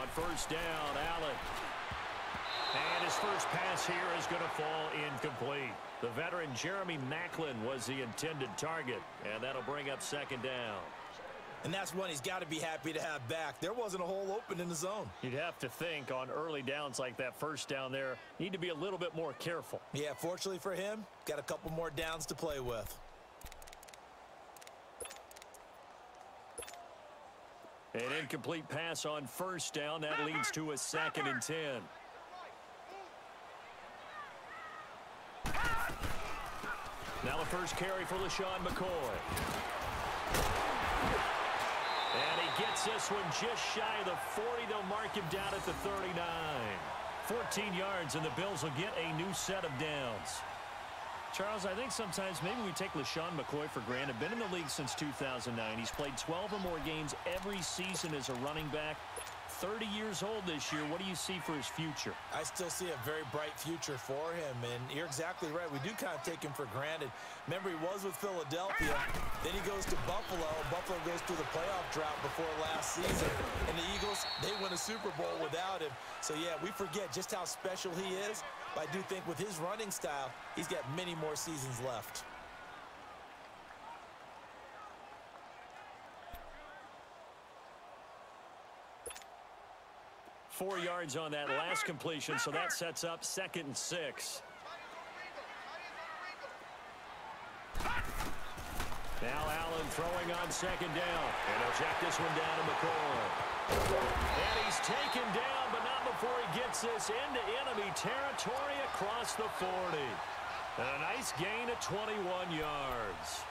On first down, Allen. And his first pass here is going to fall incomplete. The veteran Jeremy Maclin was the intended target, and that'll bring up second down. And that's one he's got to be happy to have back. There wasn't a hole open in the zone. You'd have to think on early downs like that first down there, need to be a little bit more careful. Yeah, fortunately for him, got a couple more downs to play with. An incomplete pass on first down. That leads to a 2nd and 10. Now the first carry for LaShawn McCoy. And he gets this one just shy of the 40. They'll mark him down at the 39. 14 yards, and the Bills will get a new set of downs. Charles, I think sometimes maybe we take LaShawn McCoy for granted. Been in the league since 2009. He's played 12 or more games every season as a running back. 30 years old this year. What do you see for his future? I still see a very bright future for him, and you're exactly right. We do kind of take him for granted. Remember, he was with Philadelphia. Then he goes to Buffalo. Buffalo goes through the playoff drought before last season. And the Eagles, they win a Super Bowl without him. So, yeah, we forget just how special he is. But I do think with his running style, he's got many more seasons left. 4 yards on that last completion, so that sets up 2nd and 6. Now Allen throwing on 2nd down, and he'll check this one down to McCoy. And he's taken down, but not before he gets this into enemy territory across the 40. And a nice gain of 21 yards.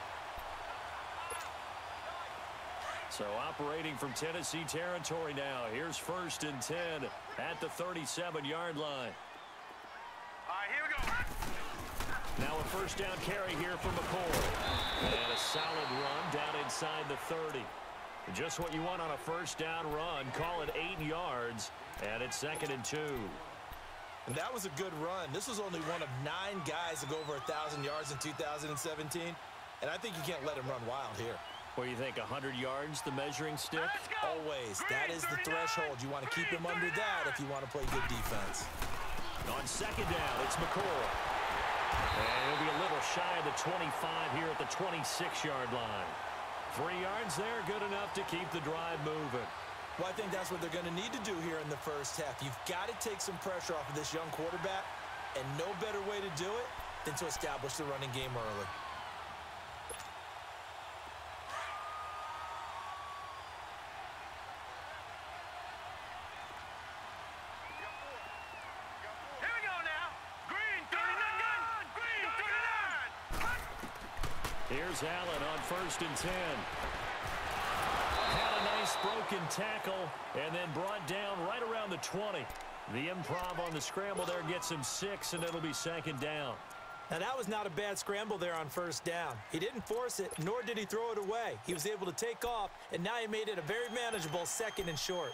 So operating from Tennessee territory now. Here's 1st and 10 at the 37-yard line. All right, here we go. Now a first down carry here for McCoy. And a solid run down inside the 30. Just what you want on a first down run. Call it 8 yards, and it's 2nd and 2. And that was a good run. This was only one of 9 guys to go over 1,000 yards in 2017. And I think you can't let him run wild here. What do you think, 100 yards, the measuring stick? Always. That is the threshold. You want to keep him under that if you want to play good defense. On 2nd down, it's McCoy. And he'll be a little shy of the 25 here at the 26-yard line. 3 yards there, good enough to keep the drive moving. Well, I think that's what they're going to need to do here in the first half. You've got to take some pressure off of this young quarterback, and no better way to do it than to establish the running game early. Here's Allen on 1st and 10. Had a nice broken tackle and then brought down right around the 20. The improv on the scramble there gets him 6, and it'll be 2nd down. Now, that was not a bad scramble there on 1st down. He didn't force it, nor did he throw it away. He was able to take off, and now he made it a very manageable 2nd and short.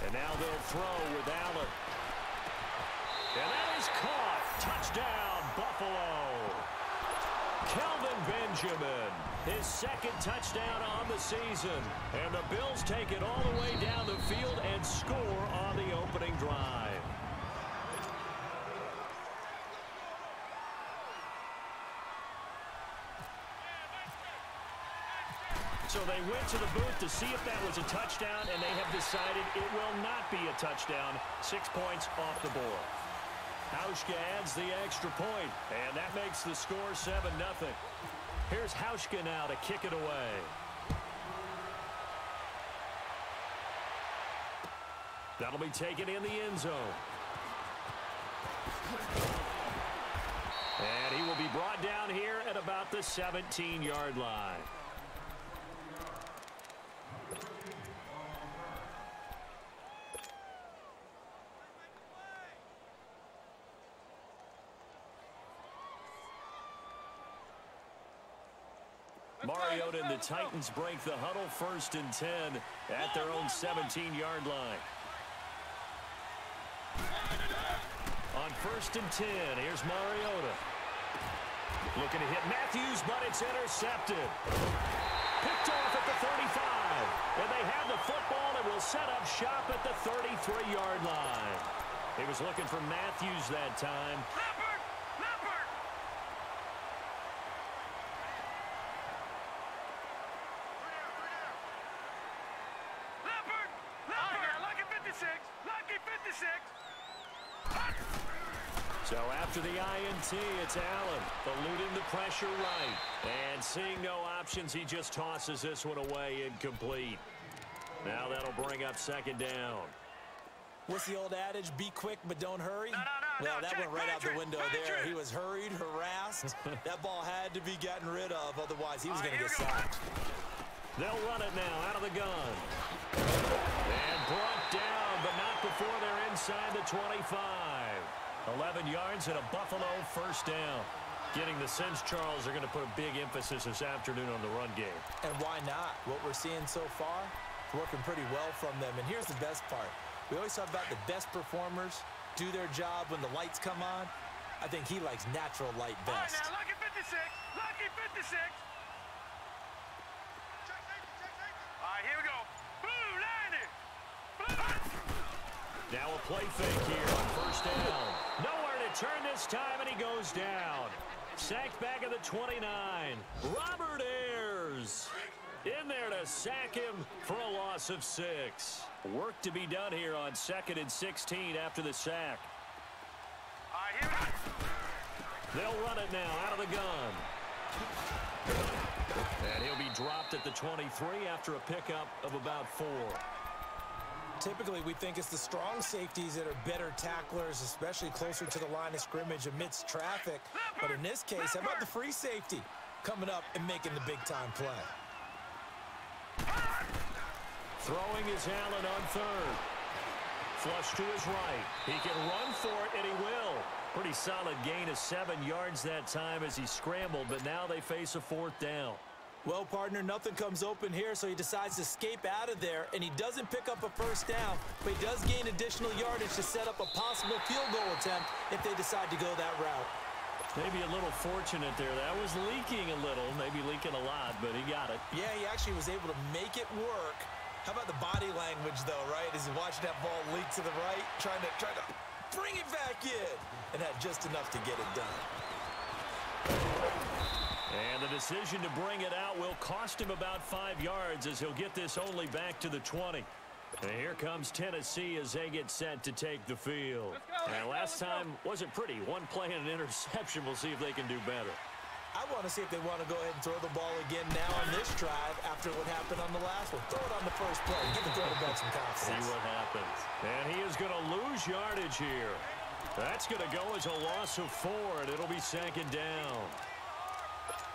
And now they'll throw with Allen. And that is caught. Touchdown, Buffalo. Kelvin Benjamin, his 2nd touchdown on the season. And the Bills take it all the way down the field and score on the opening drive. So they went to the booth to see if that was a touchdown, and they have decided it will not be a touchdown. 6 points off the board. Hauschka adds the extra point, and that makes the score 7-0. Here's Hauschka now to kick it away. That'll be taken in the end zone. And he will be brought down here at about the 17-yard line. Mariota and the Titans break the huddle, 1st and 10 at their own 17-yard line. On 1st and 10, here's Mariota. Looking to hit Matthews, but it's intercepted. Picked off at the 35. And they have the football and will set up shop at the 33-yard line. He was looking for Matthews that time. Leopard! Lucky 56! Lucky 56! So after the INT, it's Allen, eluding the pressure right. And seeing no options, he just tosses this one away, incomplete. Now that'll bring up 2nd down. What's the old adage? Be quick, but don't hurry? No, that went right out the window there. He was hurried, harassed. That ball had to be gotten rid of, otherwise he was going to get sacked. They'll run it now out of the gun. And brought down, but not before they're inside the 25. 11 yards and a Buffalo 1st down. Getting the sense, Charles, are going to put a big emphasis this afternoon on the run game. And why not? What we're seeing so far, working pretty well from them. And here's the best part. We always talk about the best performers do their job when the lights come on. I think he likes natural light best. All right, now, lucky 56! Lucky 56! All right, here we go. Blue, 90! Now a play fake here on 1st down. Nowhere to turn this time, and he goes down. Sacked back at the 29. Robert Ayers in there to sack him for a loss of 6. Work to be done here on 2nd and 16 after the sack. All right, here we go. They'll run it now out of the gun. And he'll be dropped at the 23 after a pickup of about 4. Typically, we think it's the strong safeties that are better tacklers, especially closer to the line of scrimmage amidst traffic. But in this case, how about the free safety coming up and making the big-time play? Throwing is Allen on 3rd. Flush to his right. He can run for it, and he will. Pretty solid gain of 7 yards that time as he scrambled, but now they face a 4th down. Well, partner, nothing comes open here, so he decides to escape out of there, and he doesn't pick up a 1st down, but he does gain additional yardage to set up a possible field goal attempt if they decide to go that route. Maybe a little fortunate there. That was leaking a little, maybe leaking a lot, but he got it. Yeah, he actually was able to make it work. How about the body language, though, right? As he watched that ball leak to the right, trying to bring it back in, and had just enough to get it done. And the decision to bring it out will cost him about 5 yards as he'll get this only back to the 20. And here comes Tennessee as they get set to take the field. And last time wasn't pretty. One play and an interception. We'll see if they can do better. I want to see if they want to go ahead and throw the ball again now on this drive after what happened on the last one. Throw it on the first play. Give the quarterback some confidence. See what happens. And he is going to lose yardage here. That's going to go as a loss of 4, and it'll be 2nd down.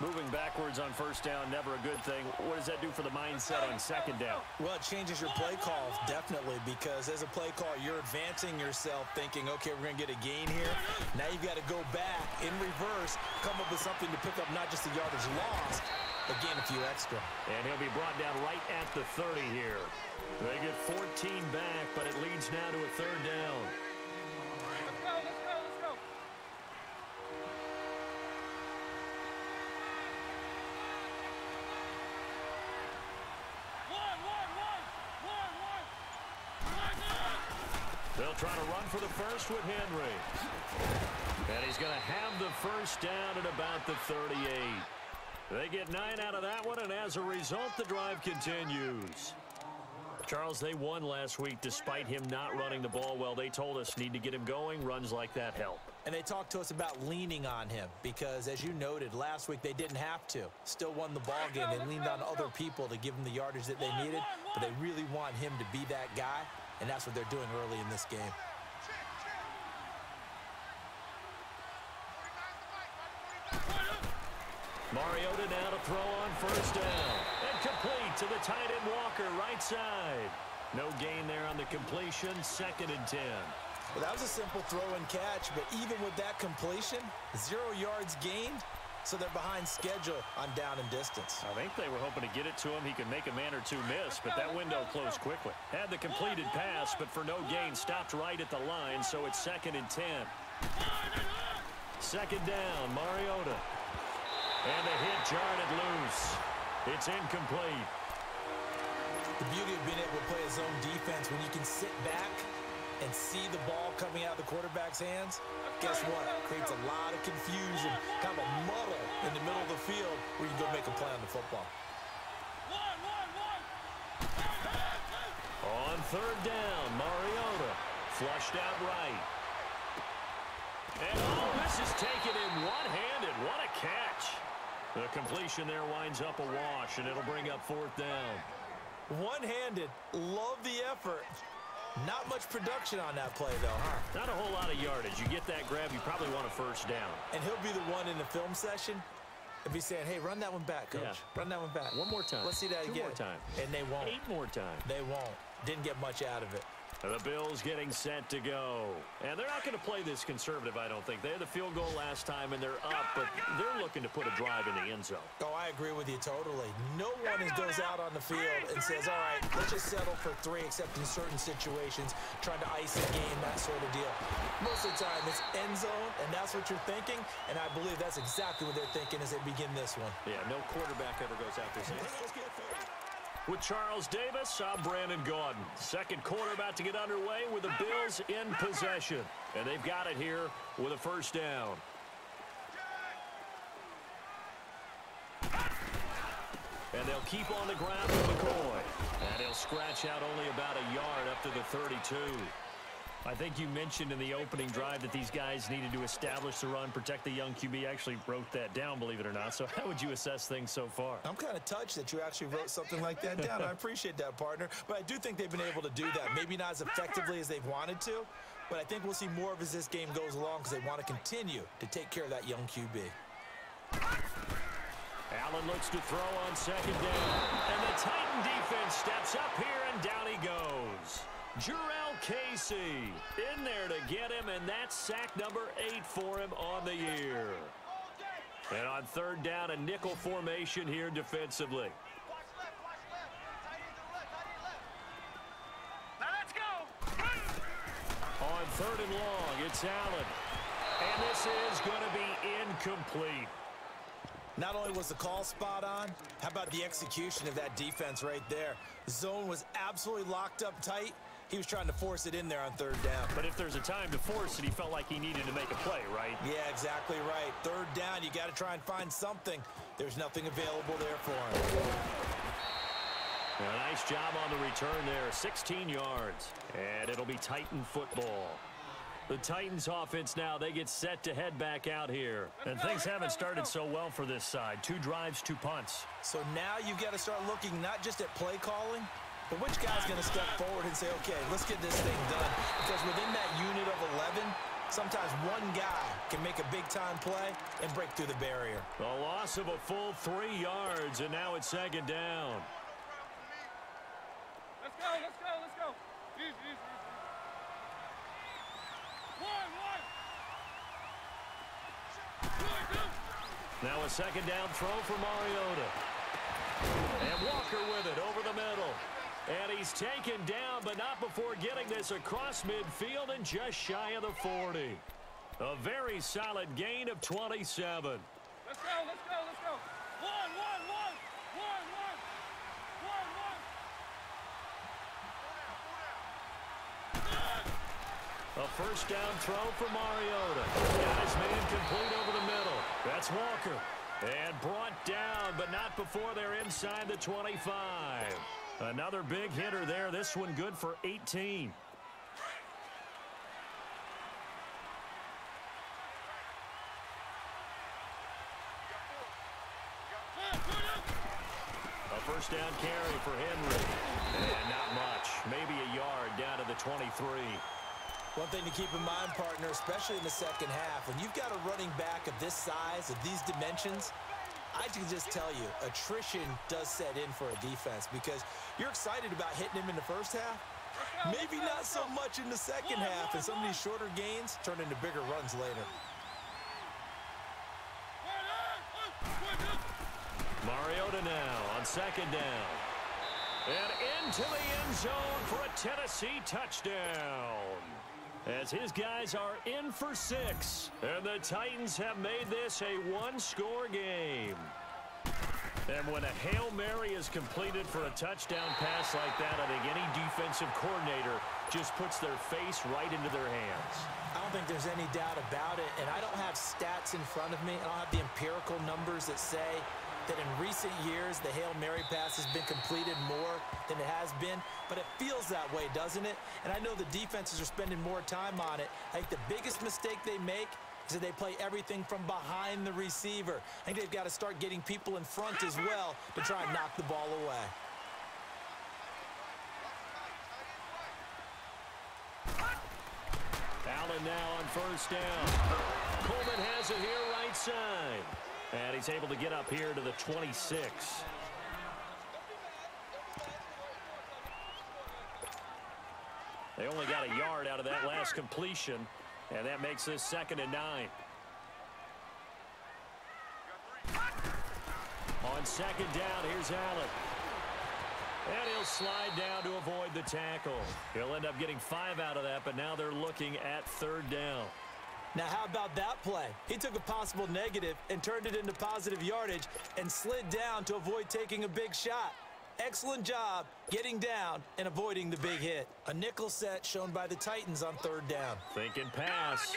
Moving backwards on 1st down, never a good thing. What does that do for the mindset on 2nd down? Well, it changes your play call, definitely, because as a play call, you're advancing yourself thinking, okay, we're going to get a gain here. Now you've got to go back in reverse, come up with something to pick up not just the yardage lost, but gain a few extra. And he'll be brought down right at the 30 here. They get 14 back, but it leads now to a 3rd down. They'll try to run for the first with Henry. And he's going to have the 1st down at about the 38. They get 9 out of that one, and as a result, the drive continues. Charles, they won last week despite him not running the ball well. They told us need to get him going. Runs like that help. And they talked to us about leaning on him because, as you noted, last week they didn't have to. Still won the ball game. They leaned on other people to give them the yardage that they needed, but they really want him to be that guy, and that's what they're doing early in this game. Mariota now to throw on 1st down. And complete to the tight end Walker, right side. No gain there on the completion, 2nd and 10. Well, that was a simple throw and catch, but even with that completion, 0 yards gained, so they're behind schedule on down and distance. I think they were hoping to get it to him. He could make a man or two miss, but that window closed quickly. Had the completed pass, but for no gain, stopped right at the line, so it's 2nd and 10. 2nd down, Mariota. And the hit jarred it loose. It's incomplete. The beauty of being able to play a zone defense when you can sit back and see the ball coming out of the quarterback's hands, guess what? Creates a lot of confusion, kind of a muddle in the middle of the field where you can go make a play on the football. On 3rd down, Mariota flushed out right. And this is taken in one-handed. What a catch. The completion there winds up a wash, and it'll bring up 4th down. One-handed, love the effort. Not much production on that play, though, huh? Not a whole lot of yardage. You get that grab, you probably want a 1st down. And he'll be the one in the film session and be saying, hey, run that one back, Coach. Yeah. Run that one back. One more time. Let's see that 2 again. more time. And they won't. 8 more times. They won't. Didn't get much out of it. The Bills getting set to go. And they're not going to play this conservative, I don't think. They had the field goal last time, and they're up, but they're looking to put a drive in the end zone. Oh, I agree with you totally. No one goes out on the field and says, all right, let's just settle for 3, except in certain situations, trying to ice a game, that sort of deal. Most of the time, it's end zone, and that's what you're thinking, and I believe that's exactly what they're thinking as they begin this one. Yeah, no quarterback ever goes out there saying, let's get with Charles Davis, I'm Brandon Gaudin. 2nd quarter about to get underway with the Bills in possession. And they've got it here with a 1st down. And they'll keep on the ground with McCoy. And he'll scratch out only about a yard up to the 32. I think you mentioned in the opening drive that these guys needed to establish the run, protect the young QB. I actually wrote that down, believe it or not. So how would you assess things so far? I'm kind of touched that you actually wrote something like that down. I appreciate that, partner. But I do think they've been able to do that. Maybe not as effectively as they've wanted to, but I think we'll see more of as this game goes along because they want to continue to take care of that young QB. Allen looks to throw on 2nd down. And the Titan defense steps up here, and down he goes. Jarrell Casey in there to get him, and that's sack number 8 for him on the year. And on 3rd down, a nickel formation here defensively. Now let's go. On 3rd and long, it's Allen. And this is going to be incomplete. Not only was the call spot on, how about the execution of that defense right there? The zone was absolutely locked up tight. He was trying to force it in there on 3rd down. But if there's a time to force it, he felt like he needed to make a play, right? Yeah, exactly right. 3rd down, you got to try and find something. There's nothing available there for him. A nice job on the return there, 16 yards. And it'll be Titan football. The Titans offense now, they get set to head back out here. And things haven't started so well for this side. 2 drives, 2 punts. So now you've got to start looking not just at play calling, but which guy's going to step forward and say, okay, let's get this thing done. Because within that unit of 11, sometimes one guy can make a big-time play and break through the barrier. A loss of a full 3 yards, and now it's 2nd down. Let's go, let's go, let's go. Easy, easy, easy. Now a 2nd down throw for Mariota. And Walker with it over the middle. And he's taken down, but not before getting this across midfield and just shy of the 40. A very solid gain of 27. Let's go, let's go, let's go. One. A 1st down throw for Mariota. Got his man complete over the middle. That's Walker. And brought down, but not before they're inside the 25. Another big hitter there. This one good for 18. A 1st down carry for Henry. And not much. Maybe a yard down to the 23. One thing to keep in mind, partner, especially in the second half, when you've got a running back of this size, of these dimensions, I can just tell you, attrition does set in for a defense because you're excited about hitting him in the first half. Maybe not so much in the second half, and some of these shorter gains turn into bigger runs later. Mariota now on second down. And into the end zone for a Tennessee touchdown. As his guys are in for 6. And the Titans have made this a one-score game. And when a Hail Mary is completed for a touchdown pass like that, I think any defensive coordinator just puts their face right into their hands. I don't think there's any doubt about it, and I don't have stats in front of me. I don't have the empirical numbers that say that in recent years the Hail Mary pass has been completed more than it has been, but it feels that way, doesn't it? And I know the defenses are spending more time on it. I think the biggest mistake they make is that they play everything from behind the receiver. I think they've got to start getting people in front as well to try and knock the ball away. Allen now on first down. Coleman has it here right side. And he's able to get up here to the 26. They only got a yard out of that last completion, and that makes this 2nd and 9. On second down, here's Allen. And he'll slide down to avoid the tackle. He'll end up getting 5 out of that, but now they're looking at 3rd down. Now, how about that play? He took a possible negative and turned it into positive yardage and slid down to avoid taking a big shot. Excellent job getting down and avoiding the big hit. A nickel set shown by the Titans on 3rd down. Thinking pass.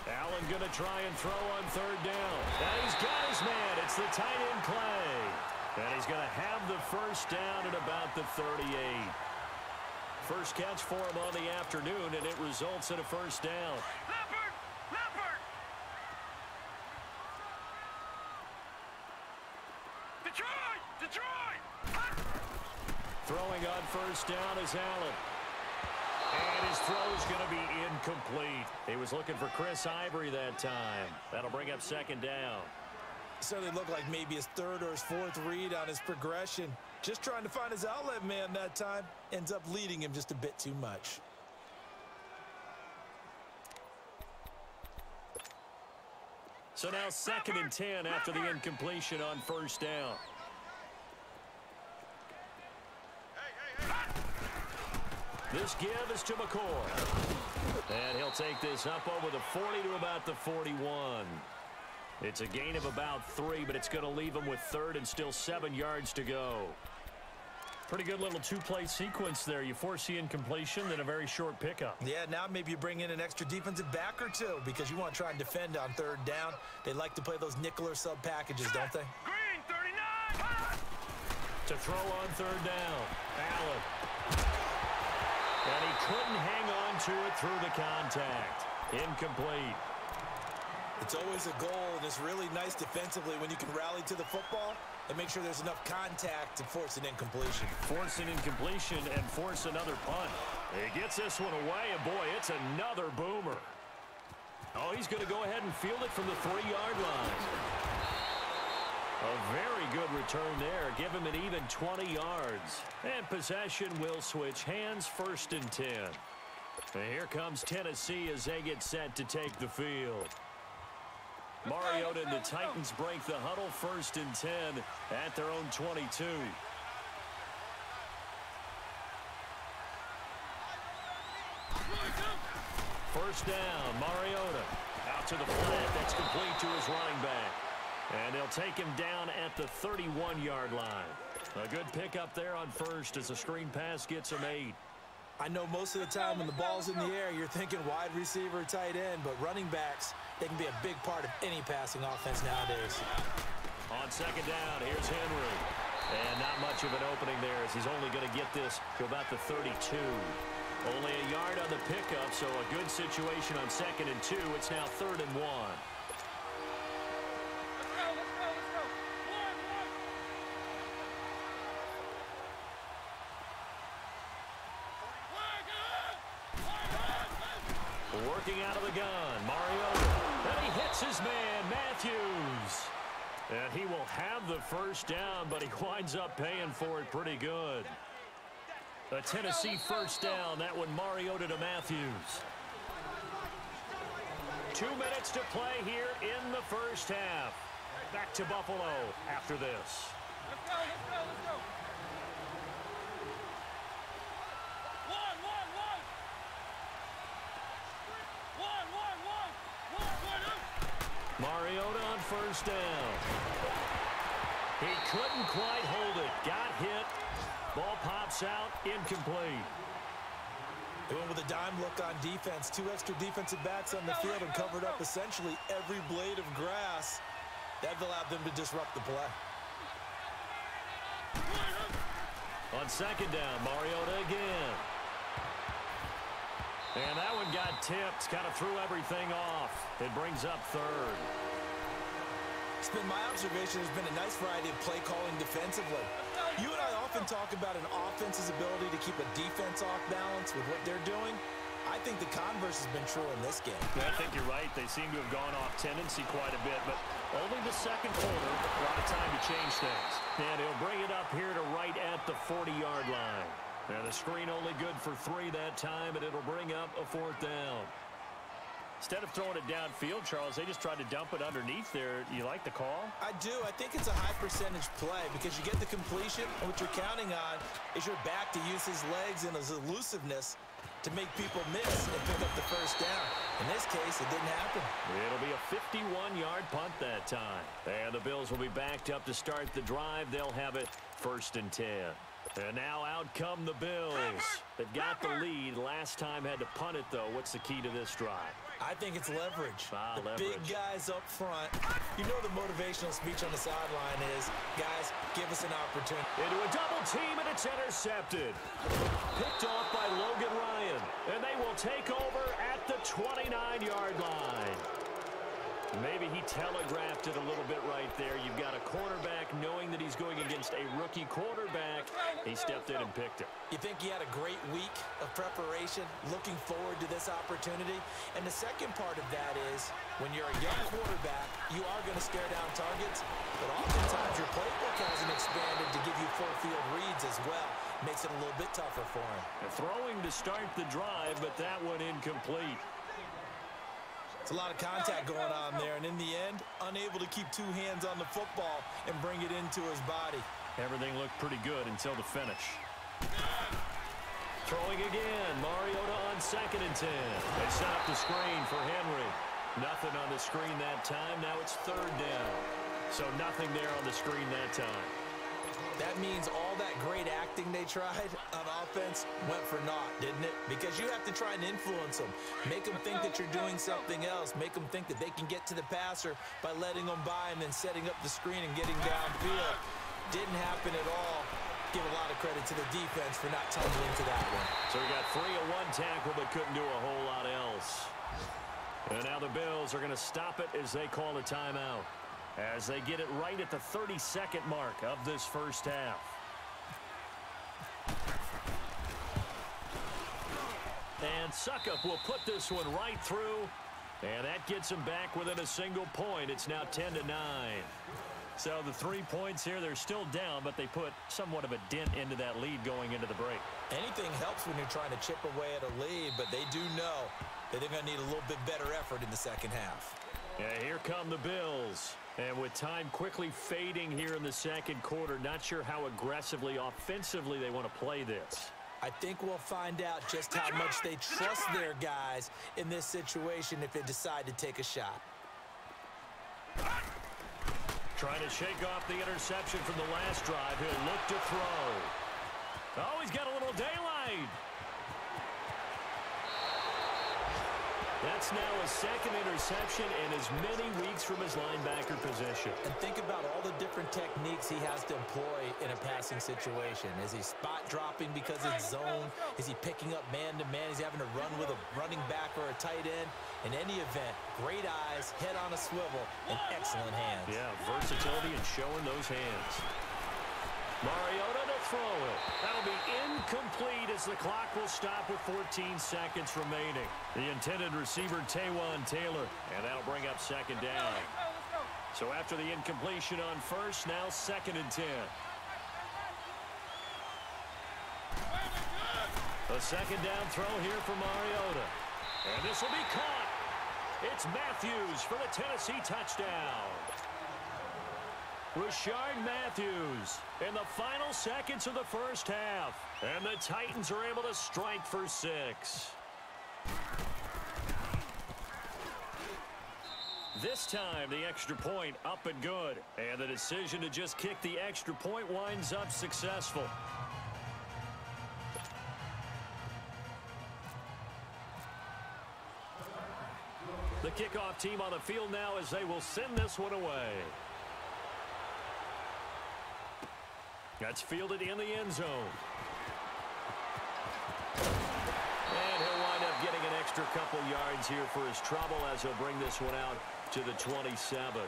Allen going to try and throw on 3rd down. And he's got his man. It's the tight end Clay. And he's going to have the first down at about the 38. First catch for him on the afternoon, and it results in a first down. Leopard! Detroit! Throwing on first down is Allen. And his throw is going to be incomplete. He was looking for Chris Ivory that time. That'll bring up 2nd down. Certainly looked like maybe his 3rd or his 4th read on his progression. Just trying to find his outlet man that time. Ends up leading him just a bit too much. So now 2nd and 10 after the incompletion on first down. This give is to McCoy. And he'll take this up over the 40 to about the 41. It's a gain of about 3, but it's going to leave him with 3rd and still 7 yards to go. Pretty good little 2-play sequence there. You force the incompletion, then a very short pickup. Yeah, now maybe you bring in an extra defensive back or 2 because you want to try and defend on 3rd down. They like to play those nickel or sub packages, don't they? Green, 39! To throw on 3rd down. Allen. And he couldn't hang on to it through the contact. Incomplete. It's always a goal, and it's really nice defensively when you can rally to the football and make sure there's enough contact to force an incompletion. Force an incompletion and force another punt. He gets this one away, and boy, it's another boomer. Oh, he's going to go ahead and field it from the 3-yard line. A very good return there. Give him an even 20 yards. And possession will switch hands, 1st and 10. And here comes Tennessee as they get set to take the field. Mariota and the Titans break the huddle, 1st and 10 at their own 22. First down, Mariota. Out to the flat. That's complete to his running back. And they'll take him down at the 31-yard line. A good pickup there on 1st as a screen pass gets him 8. I know most of the time when the ball's in the air, you're thinking wide receiver, tight end, but running backs, they can be a big part of any passing offense nowadays. On 2nd down, here's Henry. And not much of an opening there as he's only going to get this to about the 32. Only a yard on the pickup, so a good situation on 2nd and 2. It's now 3rd and 1. Working out of the gun, Mariota. And he hits his man, Matthews. And he will have the first down, but he winds up paying for it pretty good. A Tennessee first down. That one Mariota to Matthews. 2 minutes to play here in the first half. Back to Buffalo after this. Let's go, let's go, let's go. Mariota on first down. He couldn't quite hold it. Got hit. Ball pops out. Incomplete. They went with a dime look on defense. 2 extra defensive backs on the field and covered up essentially every blade of grass. That allowed them to disrupt the play. On second down, Mariota again. And that one got tipped. Kind of threw everything off. It brings up third. It's been my observation there's been a nice variety of play calling defensively. You and I often talk about an offense's ability to keep a defense off balance with what they're doing. I think the converse has been true in this game. I think you're right. They seem to have gone off tendency quite a bit, but only the second quarter. A lot of time to change things. And he'll bring it up here to right at the 40-yard line. And the screen only good for 3 that time, and it'll bring up a 4th down. Instead of throwing it downfield, Charles, they just tried to dump it underneath there. You like the call? I do. I think it's a high percentage play because you get the completion. And what you're counting on is your back to use his legs and his elusiveness to make people miss and pick up the first down. In this case, it didn't happen. It'll be a 51-yard punt that time. And the Bills will be backed up to start the drive. They'll have it 1st and 10. And now out come the Bills. They've got the lead. Last time had to punt it, though. What's the key to this drive? I think it's leverage. Leverage. Big guys up front. You know the motivational speech on the sideline is, guys, give us an opportunity. Into a double team, and it's intercepted. Picked off by Logan Ryan. And they will take over at the 29-yard line. Maybe he telegraphed it a little bit right there. You've got a quarterback knowing that he's going against a rookie quarterback. He stepped in and picked it. You think he had a great week of preparation, looking forward to this opportunity? And the second part of that is, when you're a young quarterback, you are going to stare down targets, but oftentimes your playbook hasn't expanded to give you full field reads as well. Makes it a little bit tougher for him. Throwing to start the drive, but that one incomplete. It's a lot of contact going on there, and in the end, unable to keep 2 hands on the football and bring it into his body. Everything looked pretty good until the finish. Throwing again. Mariota on 2nd and 10. They set up the screen for Henry. Nothing on the screen that time. Now it's 3rd down. So nothing there on the screen that time. That means all that great acting they tried on offense went for naught, didn't it? Because you have to try and influence them. Make them think that you're doing something else. Make them think that they can get to the passer by letting them by and then setting up the screen and getting downfield. Didn't happen at all. Give a lot of credit to the defense for not tumbling to that one. So we got 3 on 1 tackle, but couldn't do a whole lot else. And now the Bills are going to stop it as they call a timeout, as they get it right at the 32nd mark of this first half. And Suckup will put this one right through, and that gets him back within a single point. It's now 10-9. So the 3 points here, they're still down, but they put somewhat of a dent into that lead going into the break. Anything helps when you're trying to chip away at a lead, but they do know that they're going to need a little bit better effort in the second half. Yeah, here come the Bills. And with time quickly fading here in the second quarter, not sure how aggressively, offensively they want to play this. I think we'll find out just how much they trust their guys in this situation if they decide to take a shot. Trying to shake off the interception from the last drive. He'll look to throw. Oh, he's got a little daylight. That's now a 2nd interception in as many weeks from his linebacker position. And think about all the different techniques he has to employ in a passing situation. Is he spot dropping because it's zone? Is he picking up man-to-man? Is he having to run with a running back or a tight end? In any event, great eyes, head on a swivel, and excellent hands. Yeah, versatility and showing those hands. Mariota to throw it. That'll be incomplete as the clock will stop with 14 seconds remaining. The intended receiver, Taywan Taylor, and that'll bring up 2nd down. So after the incompletion on 1st, now 2nd and 10. A 2nd down throw here for Mariota. And this will be caught. It's Matthews for the Tennessee touchdown. Rashard Matthews in the final seconds of the first half. And the Titans are able to strike for 6. This time, the extra point up and good. And the decision to just kick the extra point winds up successful. The kickoff team on the field now as they will send this one away. That's fielded in the end zone. And he'll wind up getting an extra couple yards here for his trouble as he'll bring this one out to the 27.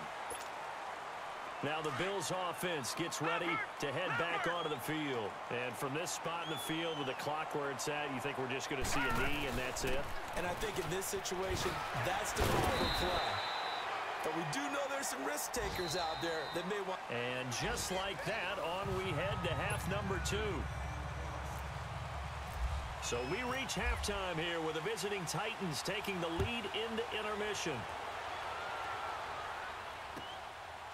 Now the Bills offense gets ready to head back onto the field. And from this spot in the field with the clock where it's at, you think we're just going to see a knee and that's it? And I think in this situation, that's the proper play. But we do know there's some risk takers out there that may want. And just like that, on we head to half number 2. So we reach halftime here with the visiting Titans taking the lead into intermission.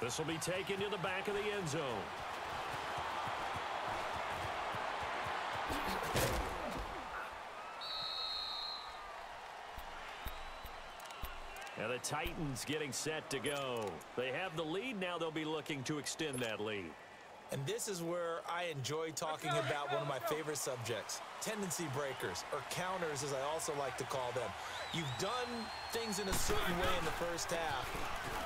This will be taken to the back of the end zone. And the Titans getting set to go. They have the lead. Now they'll be looking to extend that lead. And this is where I enjoy talking about one of my favorite subjects, tendency breakers, or counters as I also like to call them. You've done things in a certain way in the first half,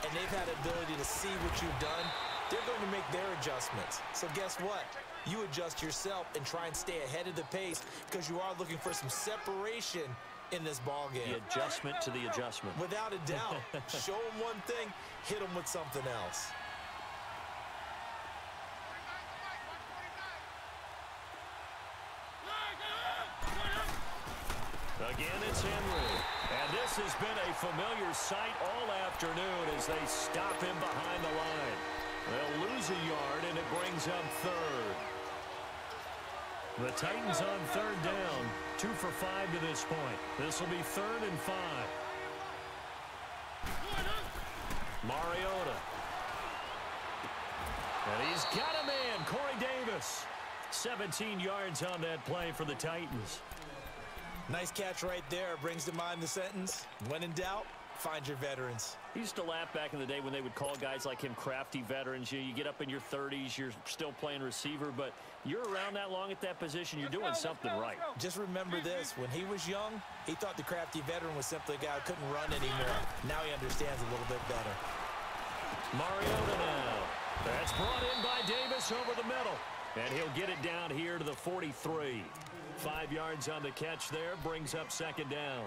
and they've had the ability to see what you've done. They're going to make their adjustments. So guess what? You adjust yourself and try and stay ahead of the pace because you are looking for some separation in this ball game. The adjustment to the adjustment. Without a doubt. Show them one thing, hit them with something else. Again, it's Henry. And this has been a familiar sight all afternoon as they stop him behind the line. They'll lose a yard, and it brings up third. The Titans on third down, 2 for 5 to this point. This will be 3rd and 5. Mariota. And he's got a man, Corey Davis. 17 yards on that play for the Titans. Nice catch right there. Brings to mind the sentence, when in doubt, find your veterans. I used to laugh back in the day when they would call guys like him crafty veterans. You get up in your 30s, you're still playing receiver, but you're around that long at that position, you're doing something right. Just remember this, when he was young, he thought the crafty veteran was simply a guy who couldn't run anymore. Now he understands a little bit better. Mariota now. That's brought in by Davis over the middle. And he'll get it down here to the 43. 5 yards on the catch there, brings up 2nd down.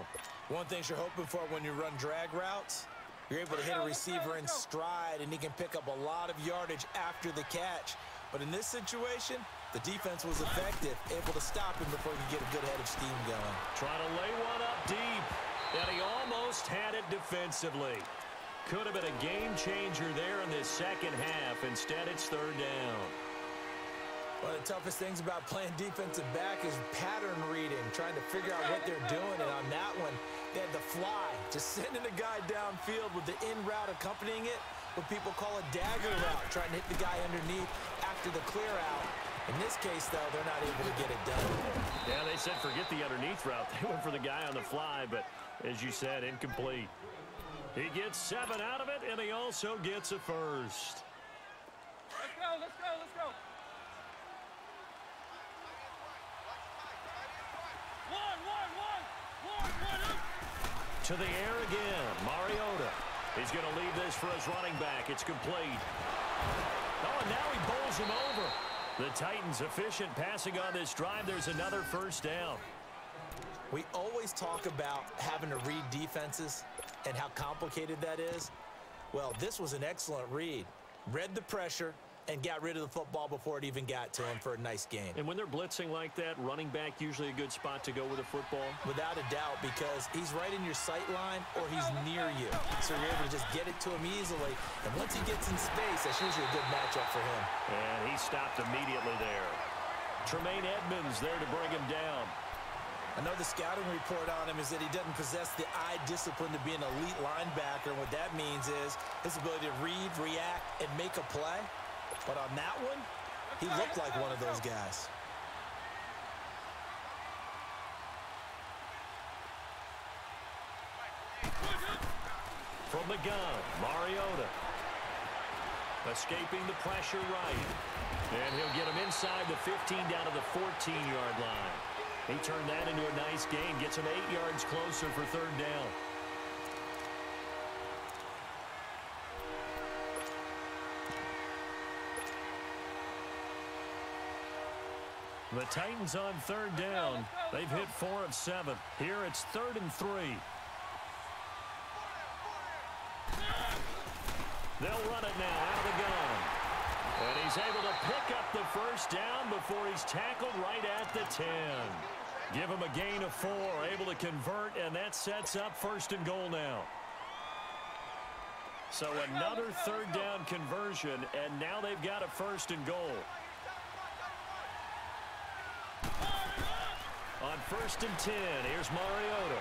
One thing you're hoping for when you run drag routes, you're able to hit a receiver in stride, and he can pick up a lot of yardage after the catch. But in this situation, the defense was effective, able to stop him before he could get a good head of steam going. Trying to lay one up deep, and he almost had it defensively. Could have been a game changer there in this second half. Instead, it's 3rd down. One of the toughest things about playing defensive back is pattern reading, trying to figure out what they're doing. And on that one, they had the fly, just sending a guy downfield with the in route accompanying it, what people call a dagger route, trying to hit the guy underneath after the clear out. In this case, though, they're not able to get it done. Yeah, they said forget the underneath route. They went for the guy on the fly, but as you said, incomplete. He gets 7 out of it, and he also gets a first. Let's go, let's go, let's go. To the air again, Mariota. He's going to leave this for his running back. It's complete. Oh, and now he bowls him over. The Titans efficient passing on this drive. There's another first down. We always talk about having to read defenses and how complicated that is. Well, this was an excellent read. Read the pressure and got rid of the football before it even got to him for a nice gain. And when they're blitzing like that, running back usually a good spot to go with a football? Without a doubt, because he's right in your sight line or he's near you. So you're able to just get it to him easily. And once he gets in space, that's usually a good matchup for him. And he stopped immediately there. Tremaine Edmonds there to bring him down. I know the scouting report on him is that he doesn't possess the eye discipline to be an elite linebacker. And what that means is his ability to read, react, and make a play. But on that one, he looked like one of those guys. From the gun, Mariota. Escaping the pressure right. And he'll get him inside the 15 down to the 14-yard line. He turned that into a nice gain. Gets him 8 yards closer for third down. The Titans on third down. They've hit 4 of 7. Here it's 3rd and 3. They'll run it now out of the gun. And he's able to pick up the first down before he's tackled right at the 10. Give him a gain of 4, able to convert, and that sets up 1st and goal now. So another third down conversion, and now they've got a 1st and goal. On 1st and 10, here's Mariota.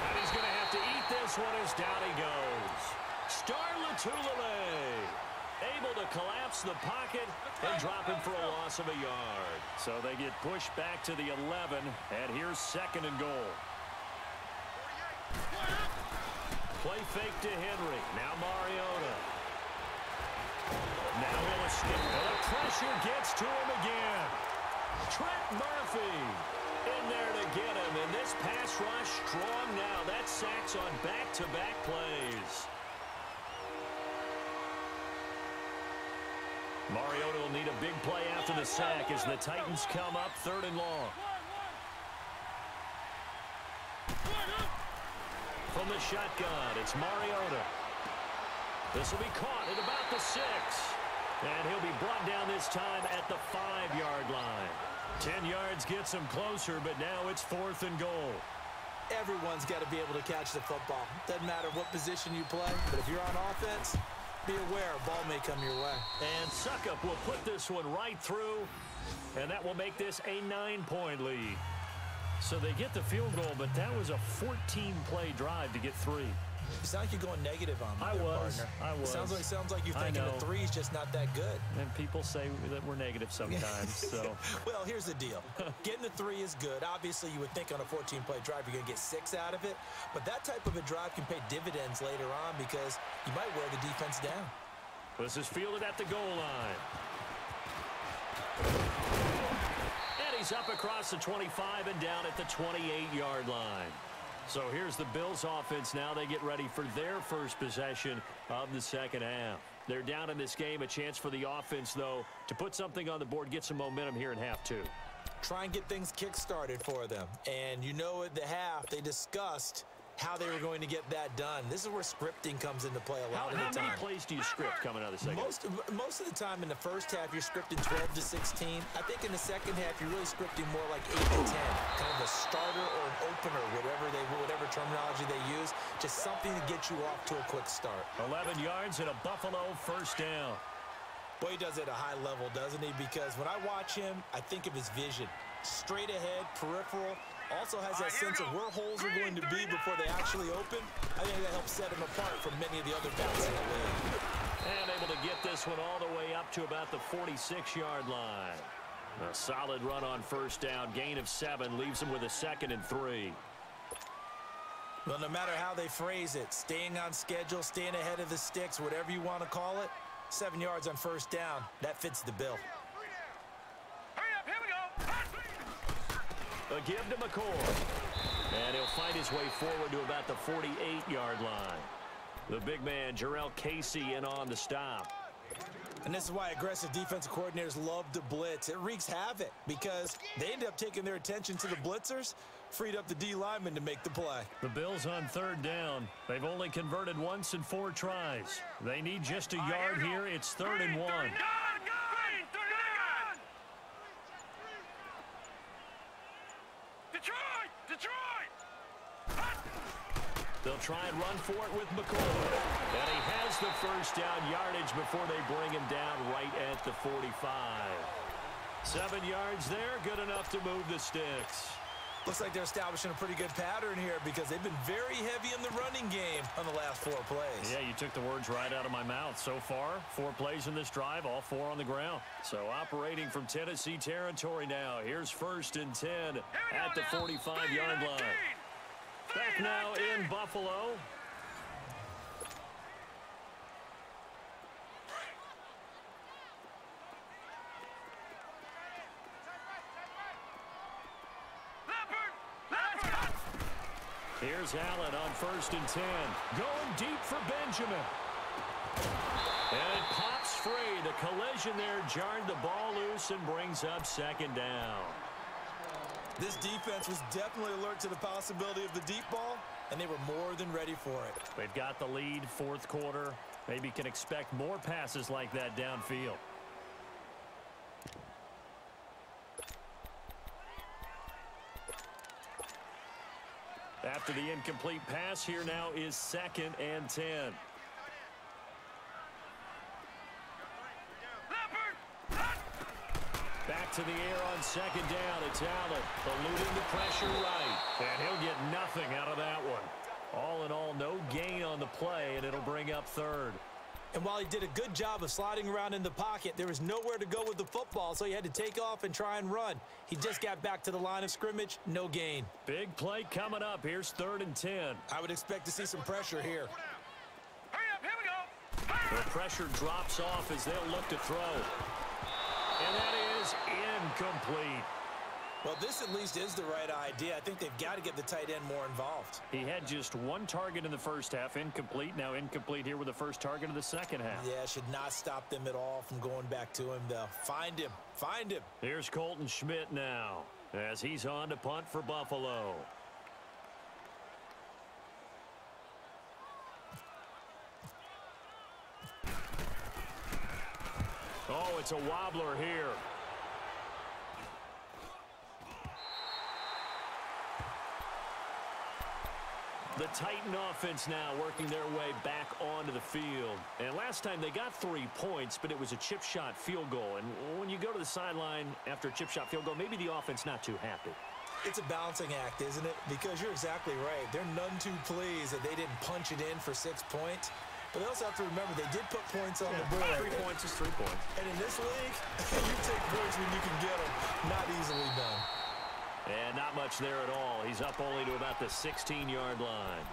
And he's going to have to eat this one as down he goes. Starlatulele able to collapse the pocket and drop him for a loss of a yard. So they get pushed back to the 11, and here's 2nd and goal. Play fake to Henry. Now Mariota. Now he'll escape. And the pressure gets to him again. Trent Murphy in there to get him. And this pass rush strong now. That's sacks on back-to-back plays. Mariota will need a big play after the sack as the Titans come up 3rd and long. From the shotgun, it's Mariota. This will be caught at about the 6. And he'll be brought down this time at the 5-yard line. 10 yards gets him closer, but now it's 4th and goal. Everyone's got to be able to catch the football. Doesn't matter what position you play, but if you're on offense, be aware a ball may come your way. And Suckup will put this one right through, and that will make this a 9-point lead. So they get the field goal, but that was a 14-play drive to get 3. You sound like you're going negative on me, I was. It sounds like you're thinking the 3 is just not that good. And people say that we're negative sometimes. So, well, here's the deal. Getting the 3 is good. Obviously, you would think on a 14-play drive you're going to get 6 out of it. But that type of a drive can pay dividends later on because you might wear the defense down. This is fielded at the goal line. And he's up across the 25 and down at the 28-yard line. So here's the Bills offense now. They get ready for their first possession of the second half. They're down in this game. A chance for the offense, though, to put something on the board, get some momentum here in half 2. Try and get things kick-started for them. And you know at the half, they discussed how they were going to get that done. This is where scripting comes into play a lot of the time. How many plays do you script coming out of the second half? Most of the time in the first half, you're scripting 12 to 16. I think in the second half, you're really scripting more like 8 to 10. Kind of a starter or an opener, whatever terminology they use. Just something to get you off to a quick start. 11 yards and a Buffalo 1st down. Boy, he does it at a high level, doesn't he? Because when I watch him, I think of his vision. Straight ahead, peripheral. Also has that sense of where holes are going to be before they actually open. I think that helps set him apart from many of the other backs in the league. And able to get this one all the way up to about the 46-yard line. A solid run on 1st down. Gain of 7 leaves him with a 2nd and 3. Well, no matter how they phrase it, staying on schedule, staying ahead of the sticks, whatever you want to call it, 7 yards on 1st down, that fits the bill. A give to McCoy. And he'll fight his way forward to about the 48-yard line. The big man, Jarrell Casey, in on the stop. And this is why aggressive defensive coordinators love to blitz. It wreaks havoc because they end up taking their attention to the blitzers, freed up the D lineman to make the play. The Bills on 3rd down. They've only converted once in 4 tries. They need just a yard here. It's 3rd and 1. They'll try and run for it with McCoy. And he has the 1st down yardage before they bring him down right at the 45. 7 yards there, good enough to move the sticks. Looks like they're establishing a pretty good pattern here because they've been very heavy in the running game on the last 4 plays. Yeah, you took the words right out of my mouth. So far, 4 plays in this drive, all 4 on the ground. So operating from Tennessee territory now. Here's 1st and 10 at the 45-yard line. Back now in Buffalo. Here's Allen on 1st and 10. Going deep for Benjamin. And it pops free. The collision there jarred the ball loose and brings up 2nd down. This defense was definitely alert to the possibility of the deep ball, and they were more than ready for it. They've got the lead, 4th quarter. Maybe can expect more passes like that downfield. After the incomplete pass, here now is 2nd and 10. Back to the air on 2nd down. It's Allen eluding the pressure right. And he'll get nothing out of that one. All in all, no gain on the play, and it'll bring up 3rd. And while he did a good job of sliding around in the pocket, there was nowhere to go with the football, so he had to take off and try and run. He just got back to the line of scrimmage, no gain. Big play coming up. Here's 3rd and 10. I would expect to see some pressure here. Hurry up, here we go. The pressure drops off as they'll look to throw. And that is incomplete. Well, this at least is the right idea. I think they've got to get the tight end more involved. He had just 1 target in the first half, incomplete. Now incomplete here with the first target of the second half. Yeah, should not stop them at all from going back to him, though. Find him. Find him. Here's Colton Schmidt now as he's on to punt for Buffalo. Oh, it's a wobbler here. The Titan offense now working their way back onto the field. And last time they got 3 points, but it was a chip shot field goal. And when you go to the sideline after a chip shot field goal, maybe the offense not too happy. It's a balancing act, isn't it? Because you're exactly right. They're none too pleased that they didn't punch it in for 6 points. But they also have to remember they did put points on the board. 3 points is 3 points. And in this league, you take points when you can get them. Not easily done. And not much there at all. He's up only to about the 16-yard line.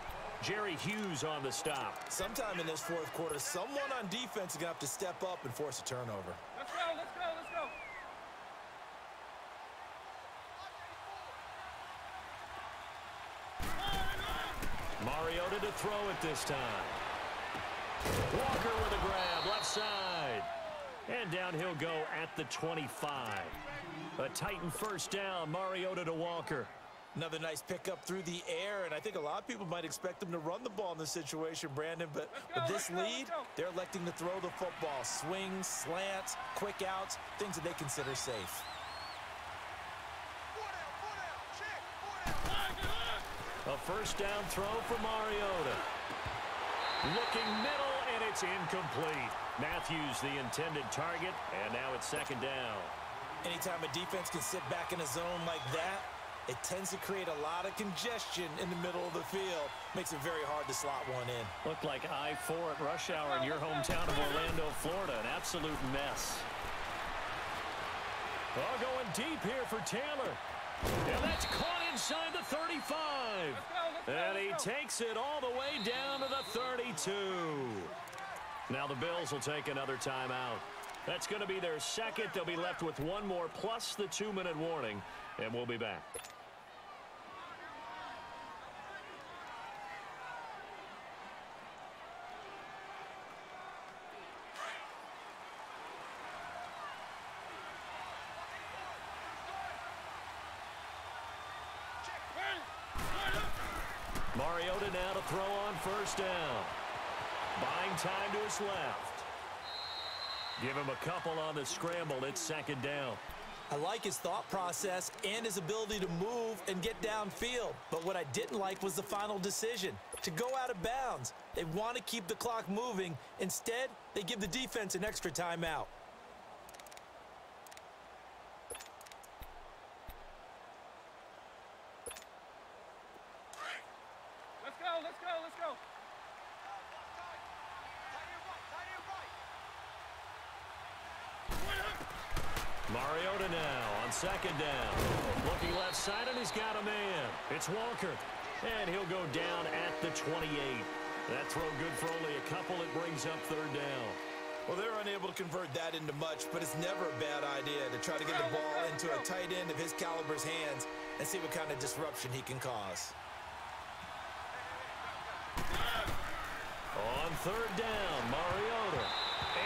Jerry Hughes on the stop. Sometime in this 4th quarter, someone on defense is going to have to step up and force a turnover. Let's go, let's go, let's go. Mariota to throw it this time. Walker with a grab, left side. And down he'll go at the 25. A Titan 1st down, Mariota to Walker. Another nice pickup through the air, and I think a lot of people might expect them to run the ball in this situation, Brandon, but with this lead, they're electing to throw the football. Swings, slants, quick outs, things that they consider safe. A 1st down throw for Mariota. Looking middle, and it's incomplete. Matthews the intended target, and now it's 2nd down. Anytime a defense can sit back in a zone like that, it tends to create a lot of congestion in the middle of the field. Makes it very hard to slot one in. Looked like I-4 at rush hour in your hometown of Orlando, Florida. An absolute mess. Oh, going deep here for Taylor. And that's caught inside the 35. And he takes it all the way down to the 32. Now the Bills will take another timeout. That's going to be their 2nd. They'll be left with 1 more plus the 2-minute warning. And we'll be back. Mariota now to throw on 1st down. Buying time to his left. Give him a couple on the scramble. It's 2nd down. I like his thought process and his ability to move and get downfield. But what I didn't like was the final decision, to go out of bounds. They want to keep the clock moving. Instead, they give the defense an extra timeout. Mariota now on second down. Looking left side, and he's got a man. It's Walker. And he'll go down at the 28. That throw good for only a couple. It brings up third down. Well, they're unable to convert that into much, but it's never a bad idea to try to get the ball into a tight end of his caliber's hands and see what kind of disruption he can cause. On third down, Mariota.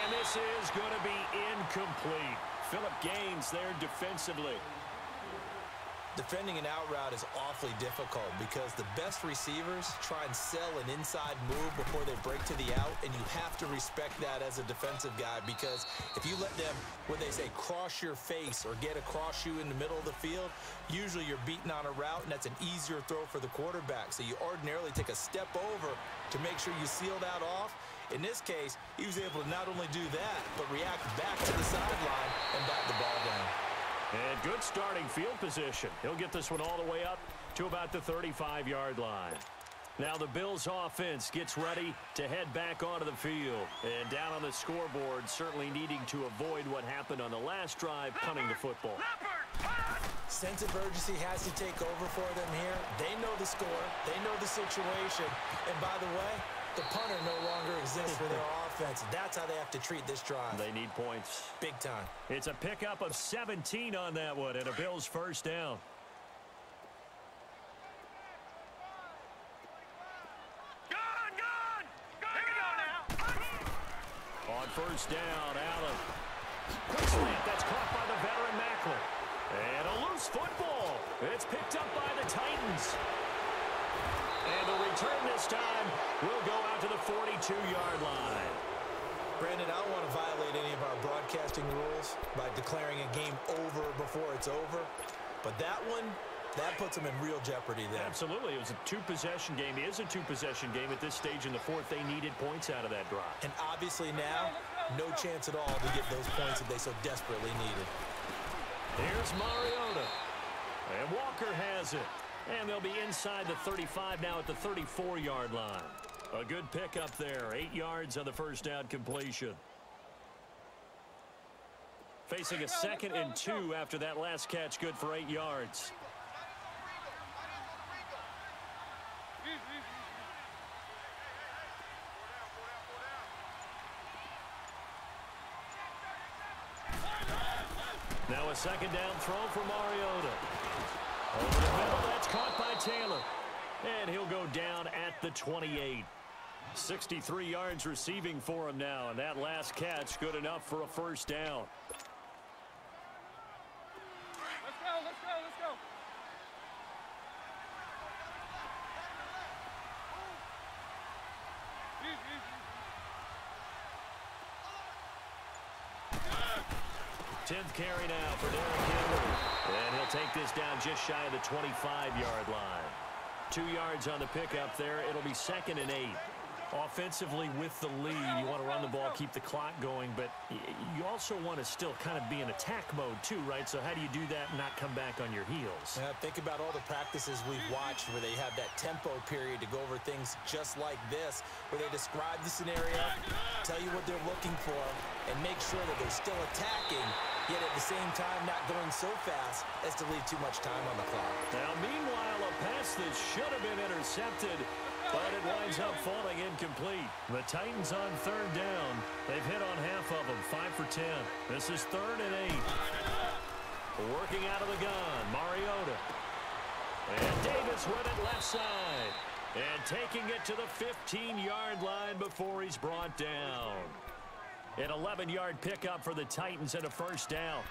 And this is going to be incomplete. Phillip Gaines there defensively. Defending an out route is awfully difficult because the best receivers try and sell an inside move before they break to the out, and you have to respect that as a defensive guy, because if you let them, what they say, cross your face or get across you in the middle of the field, usually you're beaten on a route, and that's an easier throw for the quarterback. So you ordinarily take a step over to make sure you seal that off. In this case, he was able to not only do that, but react back to the sideline and bat the ball down. And good starting field position. He'll get this one all the way up to about the 35-yard line. Now the Bills offense gets ready to head back onto the field. And down on the scoreboard, certainly needing to avoid what happened on the last drive, punting the football. Sense of urgency has to take over for them here. They know the score. They know the situation. And by the way, the punter no longer exists for their offense. That's how they have to treat this drive. They need points. Big time. It's a pickup of 17 on that one, and a Bills first down. On first down, Allen. Quick slant, that's caught by the veteran Macklin. And a loose football. It's picked up by the Titans. And the return this time will go out to the 42-yard line. Brandon, I don't want to violate any of our broadcasting rules by declaring a game over before it's over. But that one, that puts them in real jeopardy there. Absolutely. It was a two-possession game. It is a two-possession game at this stage in the fourth. They needed points out of that drive. And obviously now, no chance at all to get those points that they so desperately needed. Here's Mariota. And Walker has it. And they'll be inside the 35 now at the 34-yard line. A good pickup there. 8 yards on the first down completion. Facing a 2nd and 2 after that last catch, good for 8 yards. Now a 2nd down throw for Mariota. Over the middle, that's caught by Taylor. And he'll go down at the 28. 63 yards receiving for him now, and that last catch good enough for a first down. Let's go, let's go, let's go. Tenth carry now for Derrick Henry. And he'll take this down just shy of the 25-yard line. 2 yards on the pickup there. It'll be 2nd and 8. Offensively with the lead, you want to run the ball, keep the clock going, but you also want to still kind of be in attack mode too, right? So how do you do that and not come back on your heels? Yeah, think about all the practices we've watched where they have that tempo period to go over things just like this, where they describe the scenario, tell you what they're looking for, and make sure that they're still attacking, yet at the same time not going so fast as to leave too much time on the clock. Now, meanwhile, a pass that should have been intercepted, but it winds up falling incomplete. The Titans on 3rd down. They've hit on half of them, 5 for 10. This is 3rd and 8. Working out of the gun, Mariota. And Davis with it left side. And taking it to the 15-yard line before he's brought down. An 11-yard pickup for the Titans and a first down.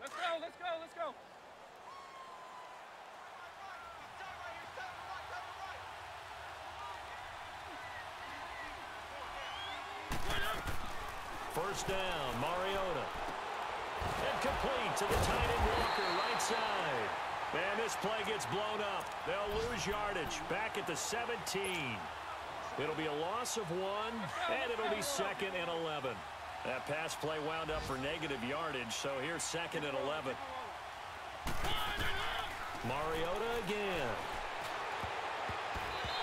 Let's go, let's go, let's go. First down, Mariota. And complete to the tight end Walker, right side. And this play gets blown up. They'll lose yardage back at the 17. It'll be a loss of 1, and it'll be 2nd and 11. That pass play wound up for negative yardage, so here's 2nd and 11. Mariota again.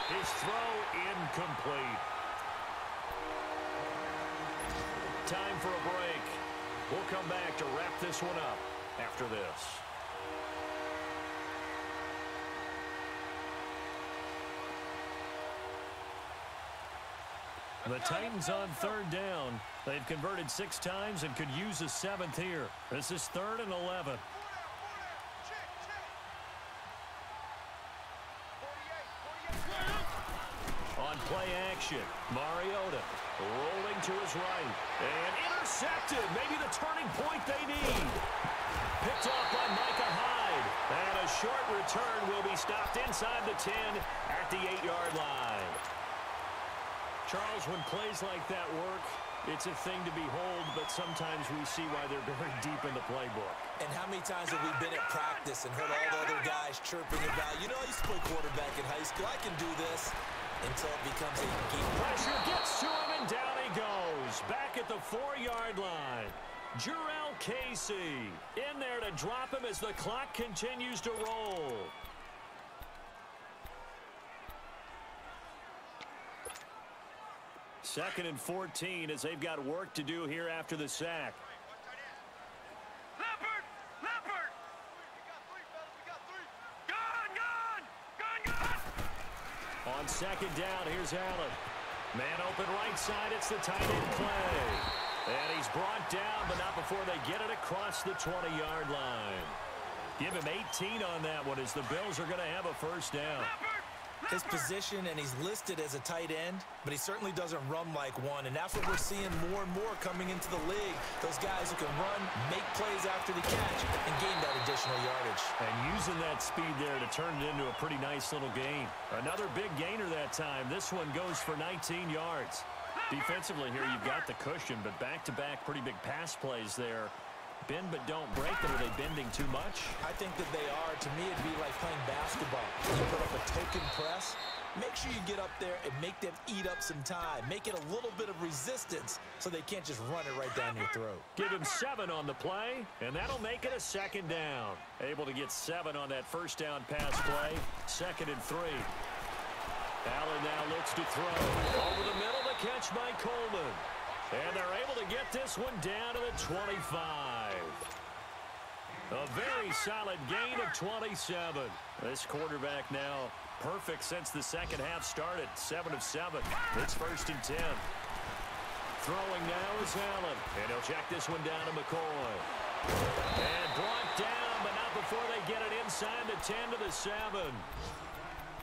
His throw incomplete. time for a break. We'll come back to wrap this one up after this. The Titans on third down. They've converted 6 times and could use a 7th here. This is 3rd and 11. On play action, Mariota rolling to his right. And intercepted. Maybe the turning point they need. Picked off by Micah Hyde. And a short return will be stopped inside the 10 at the 8-yard line. Charles, when plays like that work, it's a thing to behold, but sometimes we see why they're very deep in the playbook. And how many times have we been at practice and heard all the other guys chirping about, you know, I used to play quarterback in high school. I can do this until it becomes a game. Pressure gets to him, and down he goes. Back at the 4-yard line. Jurrell Casey in there to drop him as the clock continues to roll. Second and 14 as they've got work to do here after the sack. Leopard! Leopard! Gone! On second down, here's Allen. Man open right side, it's the tight end Clay. And he's brought down, but not before they get it across the 20-yard line. Give him 18 on that one as the Bills are going to have a first down. His position, and he's listed as a tight end, but he certainly doesn't run like one, and that's what we're seeing more and more coming into the league. Those guys who can run, make plays after the catch, and gain that additional yardage. And using that speed there to turn it into a pretty nice little gain. Another big gainer that time. This one goes for 19 yards. Defensively here, you've got the cushion, but back-to-back pretty big pass plays there. Bend but don't break, but are they bending too much? I think that they are. To me, it'd be like playing basketball. You put up a token press. Make sure you get up there and make them eat up some time. Make it a little bit of resistance so they can't just run it right down your throat. Give him 7 on the play, and that'll make it a second down. Able to get 7 on that first down pass play. 2nd and 3. Allen now looks to throw. Over the middle, the catch by Coleman. And they're able to get this one down to the 25. A very solid gain of 27. This quarterback now perfect since the second half started. 7 of 7. It's 1st and 10. Throwing now is Allen. And he'll check this one down to McCoy. And brought down, but not before they get it inside the 10 to the 7.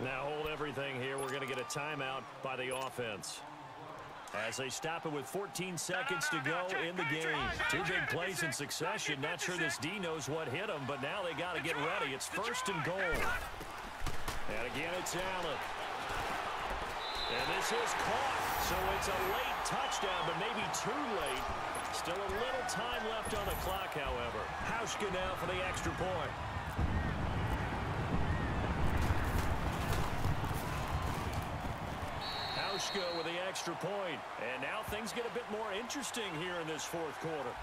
Now hold everything here. We're going to get a timeout by the offense. As they stop it with 14 seconds to go in the game. 2 big plays in succession. Not sure this D knows what hit him, but now they got to get ready. It's 1st and goal. And again, it's Allen. And this is caught. So it's a late touchdown, but maybe too late. Still a little time left on the clock, however. Hauschka now for the extra point. Hauschka with the extra point. And now things get a bit more interesting here in this 4th quarter.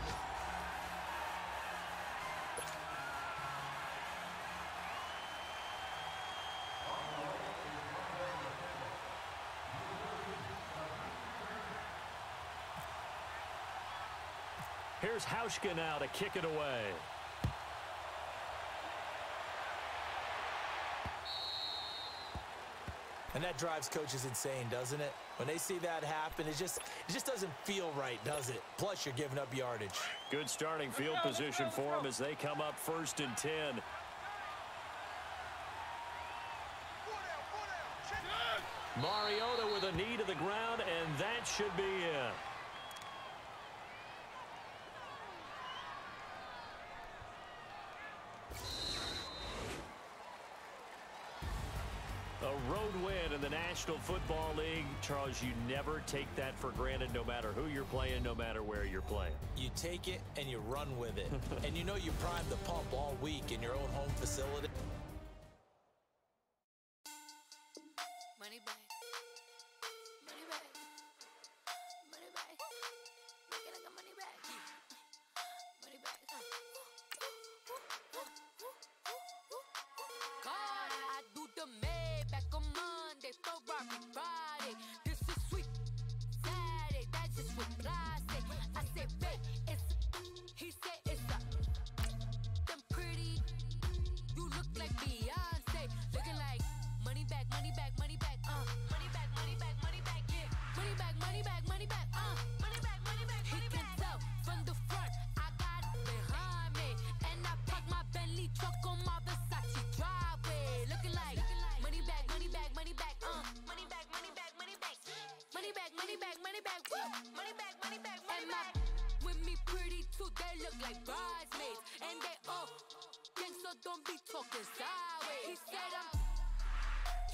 Here's Hauschka now to kick it away. And that drives coaches insane, doesn't it? When they see that happen, it just doesn't feel right, does it? Plus, you're giving up yardage. Good starting field position for them as they come up 1st and 10. Mariota with a knee to the ground, and that should be it. A road win in the National Football League. Charles, you never take that for granted no matter who you're playing, no matter where you're playing. You take it and you run with it. And you know you prime the pump all week in your own home facility. Money back. Money back. Money back. Looking like a money back. Money back. God, I do the Maybach on Monday, Ferrari Friday. This is sweet Saturday, that's just what I say. I say money back, money back, money back, money back, money back. He can tell from the front, I got it behind me, and I park my Bentley truck on my Versace driveway, looking like money back, money back, money back, money back, money back, money back, money back, money back, money back, money back, money back, money back. With me pretty too, they look like bridesmaids, and they all gang, so don't be talking sideways. He said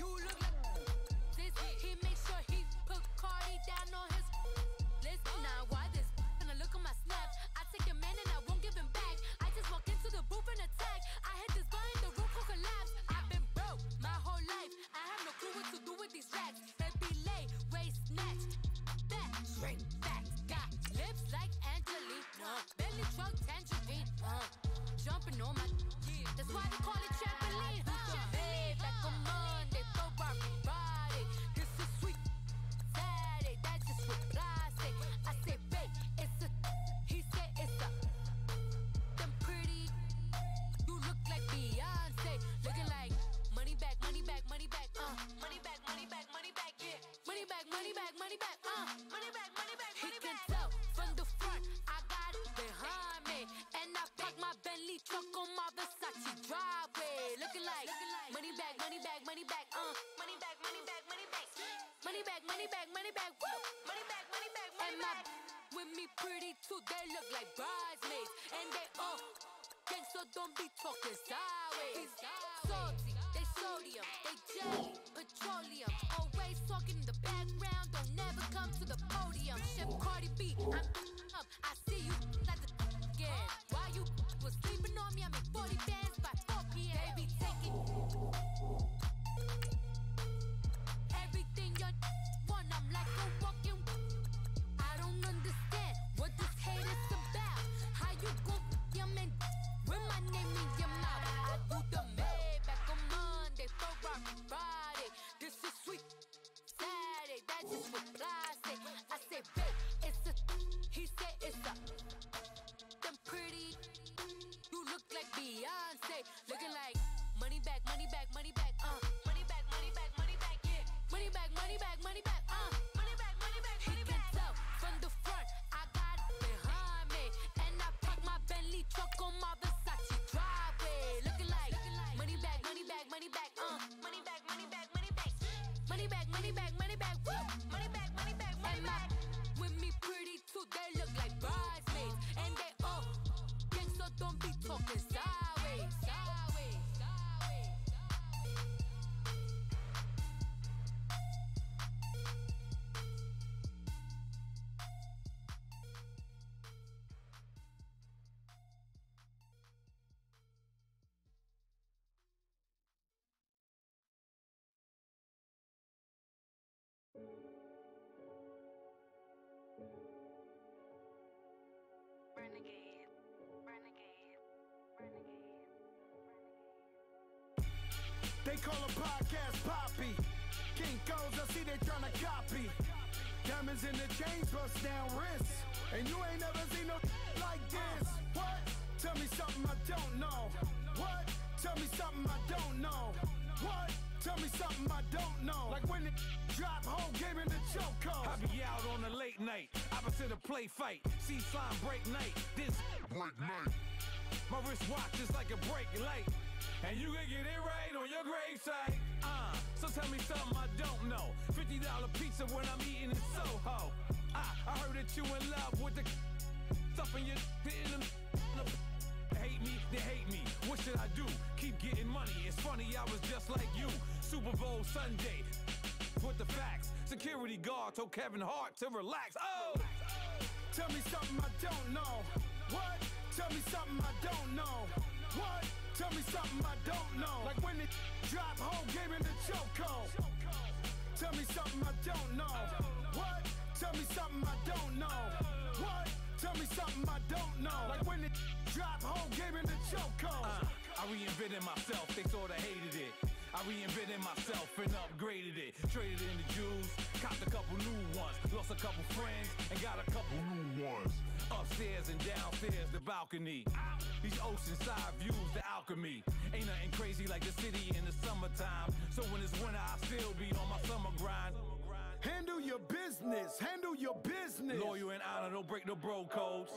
you look like this. He make sure he put Cardi down on his list. Now why this? Gonna look at my snaps. I take your man and I won't give him back. I just walk into the booth and attack. I hit this guy in the roof who collapse. I've been broke my whole life. I have no clue what to do with these racks. They be late, waist snatched, back, shrink back. Got lips like Angelina, belly truck tangerine, jumping on my. That's why they call it trampoline. Back on Monday, throw Barbie body. This is sweet Saturday, that's just what plastic. I say, babe, it's a. He said it's a. Them pretty. You look like Beyonce, looking like money back, money back, money back, money back, money back, money back, yeah. Money back, money back, money back, money back, money back. He can tell from the front, I got it behind me, and I park my Bentley truck on my Versace driveway, looking like money back, money back, money back, money back, money back, money back, money back, money back, money back, woo, money back, money back, money back. With me pretty too, they look like bridesmaids, and they all gang, so don't be talking sideways. Salty, they sodium, they jelly, petroleum, always talking in the background, don't never come to the podium. Chef Cardi B, I'm up, I see you like the again. While you was sleeping on me, I make 40 bands by 4 p.m. They be taking everything you want, I'm like a walking. I don't understand what this hate is about. How you gon' your man with my name in your mouth? I do the Maybach on Monday, for Rocky Friday. This is sweet Saturday, that's just with plastic. I say, babe, it's a. He said it's a. Them pretty. You look like Beyonce, looking like money back, money back, money back, money back, money back, money back, yeah. Money back, money back, money back, money back, money back, money back. He can tell from the front, I got it behind me, and I park my Bentley truck on my Versace driveway, looking like money back, money back, money back, money back, money back, money back, money back, money back, money back, woo, money back, money back, money back. With me pretty too, they look like bridesmaids, and they all gang, so don't be talking sideways, sideways, sideways. They call a podcast Poppy. Kinkos, I see they tryna copy. Diamonds in the chains, bust down wrists. And you ain't never seen no like this. What? Tell me something I don't know. What? Tell me something I don't know. What? Tell me something I don't know. Like when it drop, whole game in the chokehold. I be out on a late night, opposite a play fight. See slime break night, this break night. My wristwatch is like a break light. And you can get it right on your gravesite. So tell me something I don't know. $50 pizza when I'm eating in Soho. I heard that you in love with the stuff in your in them. Hate me, they hate me. What should I do? Keep getting money. It's funny, I was just like you. Super Bowl Sunday. With the facts. Security guard told Kevin Hart to relax. Oh! Tell me something I don't know. What? Tell me something I don't know. What? Tell me something I don't know. Like when it drop, whole game in the chokehold. Tell me something I don't know. What? Tell me something I don't know. What? Tell me something I don't know. Like when it drop, whole game in the chokehold. I reinvented myself, they sorta hated it. I reinvented myself and upgraded it. Traded in the Jews, copped a couple new ones. Lost a couple friends and got a couple new ones. Upstairs and downstairs, the balcony. These oceanside views, the alchemy. Ain't nothing crazy like the city in the summertime. So when it's winter, I still be on my summer grind. Handle your business. Handle your business. Loyal and honor, don't break no bro codes.